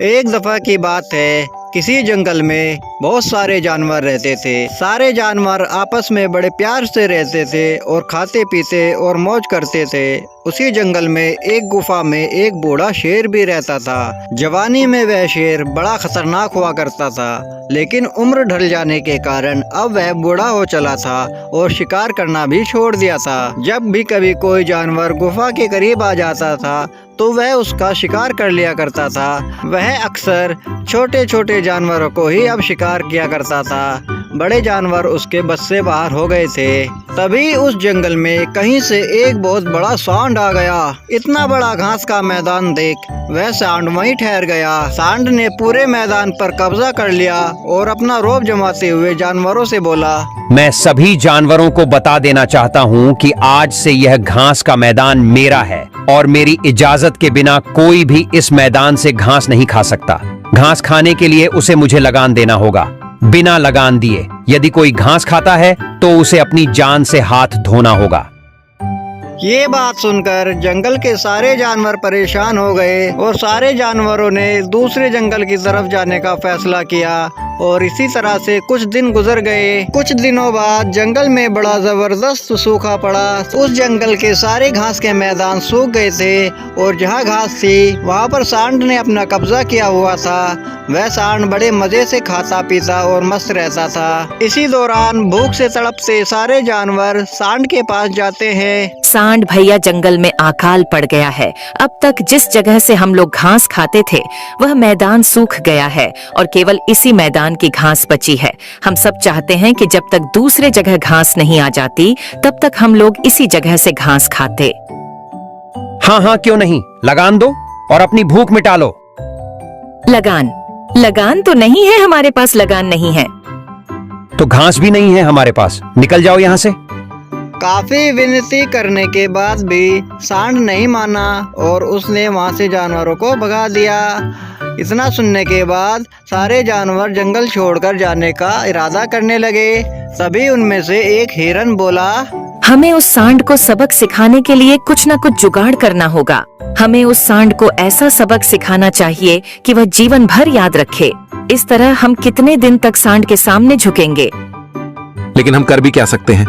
एक दफा की बात है, किसी जंगल में बहुत सारे जानवर रहते थे। सारे जानवर आपस में बड़े प्यार से रहते थे और खाते पीते और मौज करते थे। उसी जंगल में एक गुफा में एक बूढ़ा शेर भी रहता था। जवानी में वह शेर बड़ा खतरनाक हुआ करता था, लेकिन उम्र ढल जाने के कारण अब वह बूढ़ा हो चला था और शिकार करना भी छोड़ दिया था। जब भी कभी कोई जानवर गुफा के करीब आ जाता था तो वह उसका शिकार कर लिया करता था। वह अक्सर छोटे छोटे जानवरों को ही अब शिकार किया करता था। बड़े जानवर उसके बस से बाहर हो गए थे। तभी उस जंगल में कहीं से एक बहुत बड़ा सांड आ गया। इतना बड़ा घास का मैदान देख वह सांड वहीं ठहर गया। सांड ने पूरे मैदान पर कब्जा कर लिया और अपना रौब जमाते हुए जानवरों से बोला, मैं सभी जानवरों को बता देना चाहता हूँ कि आज से यह घास का मैदान मेरा है और मेरी इजाजत के बिना कोई भी इस मैदान से घास नहीं खा सकता। घास खाने के लिए उसे मुझे लगान देना होगा। बिना लगान दिए यदि कोई घास खाता है तो उसे अपनी जान से हाथ धोना होगा। ये बात सुनकर जंगल के सारे जानवर परेशान हो गए और सारे जानवरों ने दूसरे जंगल की तरफ जाने का फैसला किया और इसी तरह से कुछ दिन गुजर गए। कुछ दिनों बाद जंगल में बड़ा जबरदस्त सूखा पड़ा। उस जंगल के सारे घास के मैदान सूख गए थे और जहाँ घास थी वहाँ पर सांड ने अपना कब्जा किया हुआ था। वह सांड बड़े मजे से खाता पीता और मस्त रहता था। इसी दौरान भूख से तड़पते सारे जानवर सांड के पास जाते हैं। सांड भैया, जंगल में अकाल पड़ गया है। अब तक जिस जगह से हम लोग घास खाते थे वह मैदान सूख गया है और केवल इसी मैदान की घास बची है। हम सब चाहते हैं कि जब तक दूसरे जगह घास नहीं आ जाती तब तक हम लोग इसी जगह से घास खाते। हाँ हाँ, क्यों नहीं, लगान दो और अपनी भूख मिटा लो। लगान तो नहीं है, हमारे पास लगान नहीं है। तो घास भी नहीं है हमारे पास, निकल जाओ यहाँ से। काफी विनती करने के बाद भी सांड नहीं माना और उसने वहां से जानवरों को भगा दिया। इतना सुनने के बाद सारे जानवर जंगल छोड़कर जाने का इरादा करने लगे। तभी उनमें से एक हिरन बोला, हमें उस सांड को सबक सिखाने के लिए कुछ न कुछ जुगाड़ करना होगा। हमें उस सांड को ऐसा सबक सिखाना चाहिए कि वह जीवन भर याद रखे। इस तरह हम कितने दिन तक सांड के सामने झुकेंगे। लेकिन हम कर भी क्या सकते हैं?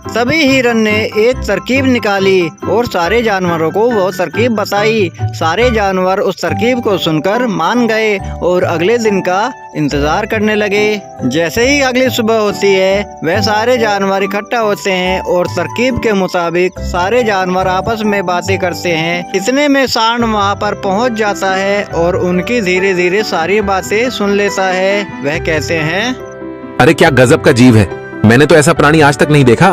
तभी हिरन ने एक तरकीब निकाली और सारे जानवरों को वो तरकीब बताई। सारे जानवर उस तरकीब को सुनकर मान गए और अगले दिन का इंतजार करने लगे। जैसे ही अगली सुबह होती है वह सारे जानवर इकट्ठा होते हैं और तरकीब के मुताबिक सारे जानवर आपस में बातें करते हैं। इतने में सांड वहाँ पर पहुँच जाता है और उनकी धीरे धीरे सारी बातें सुन लेता है। वह कहते हैं, अरे क्या गजब का जीव है, मैंने तो ऐसा प्राणी आज तक नहीं देखा।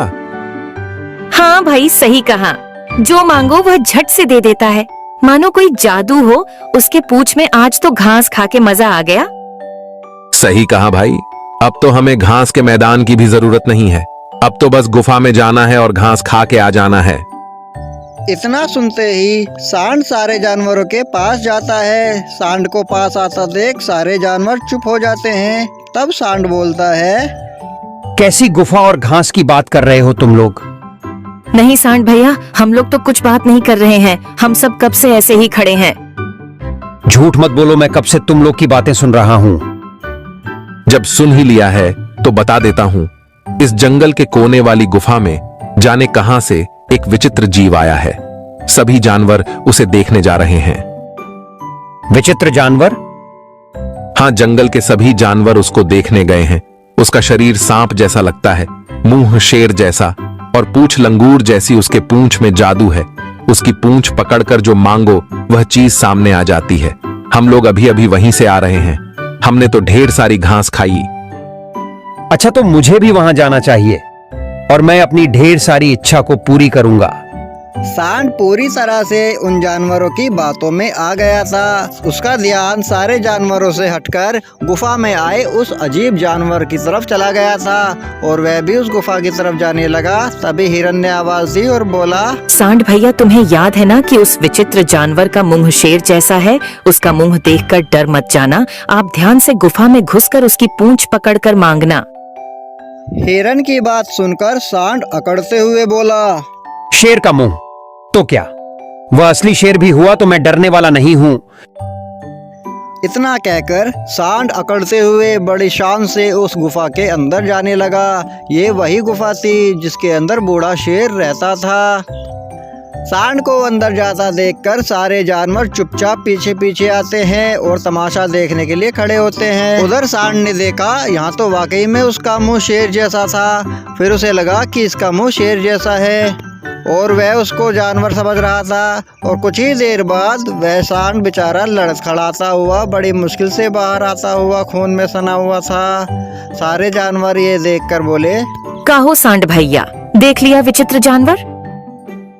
हाँ भाई, सही कहा। जो मांगो वह झट से दे देता है, मानो कोई जादू हो। उसके पूंछ में आज तो घास खा के मजा आ गया। सही कहा भाई, अब तो हमें घास के मैदान की भी जरूरत नहीं है। अब तो बस गुफा में जाना है और घास खा के आ जाना है। इतना सुनते ही सांड सारे जानवरों के पास जाता है। सांड को पास आता देख सारे जानवर चुप हो जाते हैं। तब सांड बोलता है, कैसी गुफा और घास की बात कर रहे हो तुम लोग? नहीं सांड भैया, हम लोग तो कुछ बात नहीं कर रहे हैं। हम सब कब से ऐसे ही खड़े हैं। झूठ मत बोलो, मैं कब से तुम लोग की बातें सुन रहा हूँ। जब सुन ही लिया है तो बता देता हूँ। इस जंगल के कोने वाली गुफा में जाने कहां से एक विचित्र जीव आया है। सभी जानवर उसे देखने जा रहे हैं। विचित्र जानवर? हाँ, जंगल के सभी जानवर उसको देखने गए हैं। उसका शरीर सांप जैसा लगता है, मुंह शेर जैसा और पूंछ लंगूर जैसी। उसके पूंछ में जादू है। उसकी पूंछ पकड़कर जो मांगो वह चीज सामने आ जाती है। हम लोग अभी अभी वहीं से आ रहे हैं। हमने तो ढेर सारी घास खाई। अच्छा, तो मुझे भी वहां जाना चाहिए और मैं अपनी ढेर सारी इच्छा को पूरी करूंगा। सांड पूरी तरह से उन जानवरों की बातों में आ गया था। उसका ध्यान सारे जानवरों से हटकर गुफा में आए उस अजीब जानवर की तरफ चला गया था और वह भी उस गुफा की तरफ जाने लगा। तभी हिरन ने आवाज दी और बोला, सांड भैया, तुम्हें याद है ना कि उस विचित्र जानवर का मुंह शेर जैसा है। उसका मुंह देखकर डर मत जाना। आप ध्यान से गुफा में घुसकर उसकी पूंछ पकड़कर मांगना। हिरन की बात सुनकर सांड अकड़ते हुए बोला, शेर का मुंह तो क्या, वह असली शेर भी हुआ तो मैं डरने वाला नहीं हूं। इतना कहकर सांड अकड़ते हुए बड़ी शान से उस गुफा के अंदर जाने लगा। ये वही गुफा थी जिसके अंदर बूढ़ा शेर रहता था। सांड को अंदर जाता देखकर सारे जानवर चुपचाप पीछे पीछे आते हैं और तमाशा देखने के लिए खड़े होते हैं। उधर सांड ने देखा यहाँ तो वाकई में उसका मुंह शेर जैसा था। फिर उसे लगा कि इसका मुंह शेर जैसा है और वह उसको जानवर समझ रहा था। और कुछ ही देर बाद वह सांड बेचारा लड़खड़ाता हुआ बड़ी मुश्किल से बाहर आता हुआ खून में सना हुआ था। सारे जानवर ये देखकर बोले, काहो सांड भैया, देख लिया विचित्र जानवर?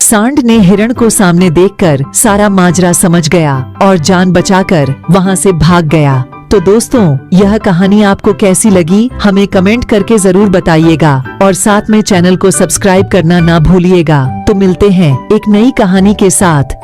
सांड ने हिरण को सामने देखकर सारा माजरा समझ गया और जान बचाकर वहां से भाग गया। तो दोस्तों, यह कहानी आपको कैसी लगी हमें कमेंट करके जरूर बताइएगा और साथ में चैनल को सब्सक्राइब करना ना भूलिएगा। तो मिलते हैं एक नई कहानी के साथ।